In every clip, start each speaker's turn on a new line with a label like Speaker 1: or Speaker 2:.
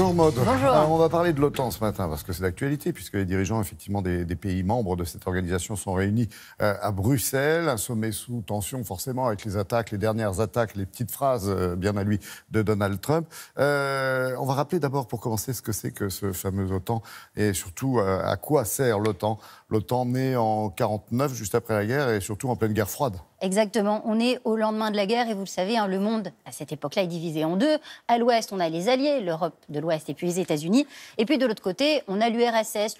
Speaker 1: Bonjour Maud.
Speaker 2: Bonjour.
Speaker 1: Alors, on va parler de l'OTAN ce matin parce que c'est d'actualité puisque les dirigeants effectivement des pays membres de cette organisation sont réunis à Bruxelles. Un sommet sous tension forcément avec les dernières attaques, les petites phrases bien à lui de Donald Trump. On va rappeler d'abord pour commencer ce que c'est que ce fameux OTAN et surtout à quoi sert l'OTAN. L'OTAN née en 1949 juste après la guerre et surtout en pleine guerre froide.
Speaker 2: Exactement, on est au lendemain de la guerre et vous le savez, le monde à cette époque-là est divisé en deux. À l'ouest, on a les alliés, l'Europe de l'Ouest et puis les États-Unis. Et puis de l'autre côté, on a l'URSS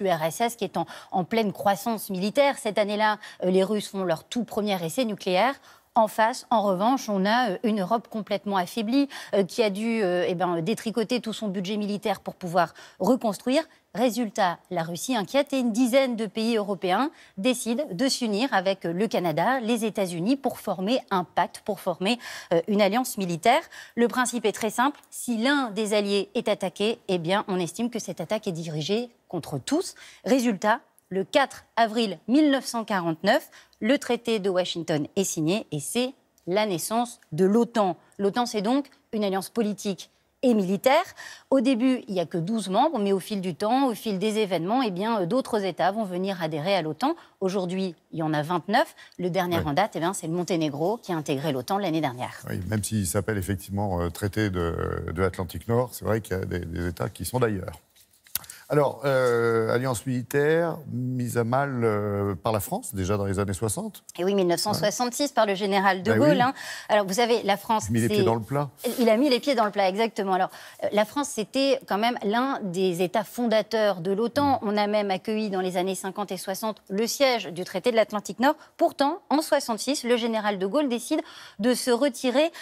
Speaker 2: qui est en pleine croissance militaire. Cette année-là, les Russes font leur tout premier essai nucléaire. En face, en revanche, on a une Europe complètement affaiblie qui a dû détricoter tout son budget militaire pour pouvoir reconstruire. Résultat, la Russie inquiète et une dizaine de pays européens décident de s'unir avec le Canada, les États-Unis pour former un pacte, pour former une alliance militaire. Le principe est très simple, si l'un des alliés est attaqué, eh bien on estime que cette attaque est dirigée contre tous. Résultat, le 4 avril 1949, le traité de Washington est signé et c'est la naissance de l'OTAN. L'OTAN, c'est donc une alliance politique et militaire. Au début, il n'y a que 12 membres, mais au fil du temps, au fil des événements, eh bien, d'autres États vont venir adhérer à l'OTAN. Aujourd'hui, il y en a 29. Le dernier en date, c'est le Monténégro qui a intégré l'OTAN l'année dernière.
Speaker 1: Oui, même s'il s'appelle effectivement traité de l'Atlantique Nord, c'est vrai qu'il y a des États qui sont d'ailleurs. Alors, alliance militaire mise à mal par la France, déjà dans les années 60.
Speaker 2: Et oui, 1966, par le général de Gaulle.
Speaker 1: Oui.
Speaker 2: Alors, vous savez, la France...
Speaker 1: Il a mis les pieds dans le plat.
Speaker 2: Il a mis les pieds dans le plat, exactement. Alors, la France, c'était quand même l'un des États fondateurs de l'OTAN. On a même accueilli dans les années 50 et 60 le siège du traité de l'Atlantique Nord. Pourtant, en 66, le général de Gaulle décide de se retirer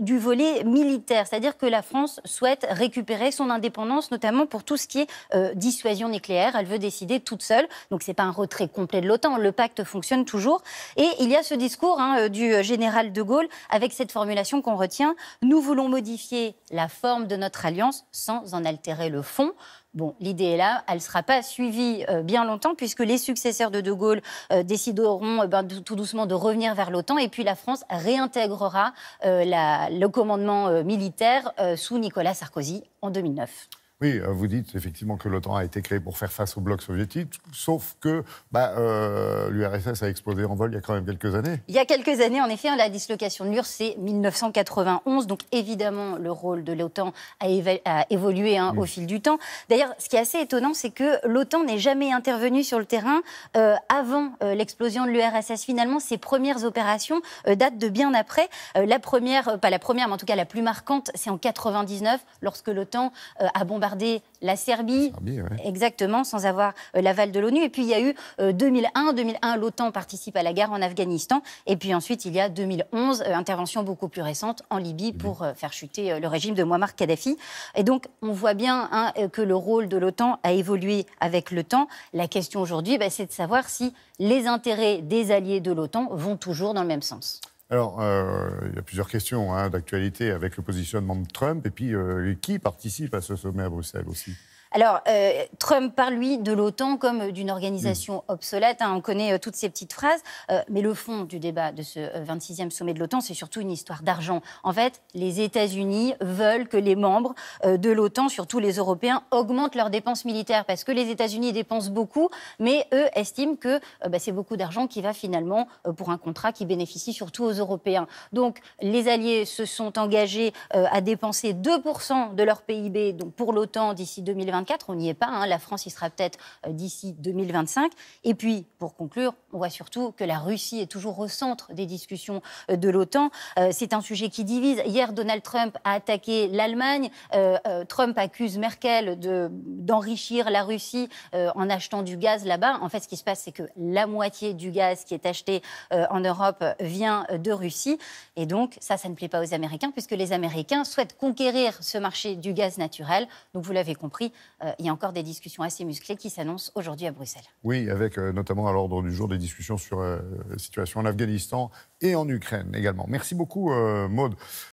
Speaker 2: du volet militaire. C'est-à-dire que la France souhaite récupérer son indépendance, notamment pour tout ce qui est dissuasion nucléaire. Elle veut décider toute seule. Donc, ce n'est pas un retrait complet de l'OTAN. Le pacte fonctionne toujours. Et il y a ce discours du général de Gaulle avec cette formulation qu'on retient. Nous voulons modifier la forme de notre alliance sans en altérer le fond. Bon, l'idée est là, elle ne sera pas suivie bien longtemps puisque les successeurs de Gaulle décideront tout doucement de revenir vers l'OTAN et puis la France réintégrera le commandement militaire sous Nicolas Sarkozy en 2009.
Speaker 1: Oui, vous dites effectivement que l'OTAN a été créée pour faire face au bloc soviétique, sauf que l'URSS a explosé en vol il y a quand même quelques années.
Speaker 2: Il y a quelques années, en effet, la dislocation de l'URSS, c'est 1991. Donc, évidemment, le rôle de l'OTAN a évolué au fil du temps. D'ailleurs, ce qui est assez étonnant, c'est que l'OTAN n'est jamais intervenue sur le terrain avant l'explosion de l'URSS. Finalement, ses premières opérations datent de bien après. La première, pas la première, mais en tout cas la plus marquante, c'est en 1999, lorsque l'OTAN a bombardé la Serbie, exactement, sans avoir l'aval de l'ONU. Et puis, il y a eu 2001. 2001, l'OTAN participe à la guerre en Afghanistan. Et puis ensuite, il y a 2011, intervention beaucoup plus récente en Libye pour faire chuter le régime de Mouammar Kadhafi. Et donc, on voit bien que le rôle de l'OTAN a évolué avec le temps. La question aujourd'hui, c'est de savoir si les intérêts des alliés de l'OTAN vont toujours dans le même sens.
Speaker 1: Alors, il y a plusieurs questions d'actualité avec le positionnement de Trump et puis qui participe à ce sommet à Bruxelles aussi ?
Speaker 2: Alors, Trump parle, lui, de l'OTAN comme d'une organisation obsolète. On connaît toutes ces petites phrases. Mais le fond du débat de ce 26e sommet de l'OTAN, c'est surtout une histoire d'argent. En fait, les États-Unis veulent que les membres de l'OTAN, surtout les Européens, augmentent leurs dépenses militaires. Parce que les États-Unis dépensent beaucoup, mais eux estiment que c'est beaucoup d'argent qui va finalement pour un contrat qui bénéficie surtout aux Européens. Donc, les alliés se sont engagés à dépenser 2% de leur PIB donc pour l'OTAN d'ici 2024. On n'y est pas, la France y sera peut-être d'ici 2025. Et puis, pour conclure, on voit surtout que la Russie est toujours au centre des discussions de l'OTAN. C'est un sujet qui divise. Hier, Donald Trump a attaqué l'Allemagne. Trump accuse Merkel d'enrichir la Russie en achetant du gaz là-bas. En fait, ce qui se passe, c'est que la moitié du gaz qui est acheté en Europe vient de Russie. Et donc, ça ne plaît pas aux Américains, puisque les Américains souhaitent conquérir ce marché du gaz naturel. Donc, vous l'avez compris, il y a encore des discussions assez musclées qui s'annoncent aujourd'hui à Bruxelles.
Speaker 1: Oui, avec notamment à l'ordre du jour des discussions sur la situation en Afghanistan et en Ukraine également. Merci beaucoup, Maud.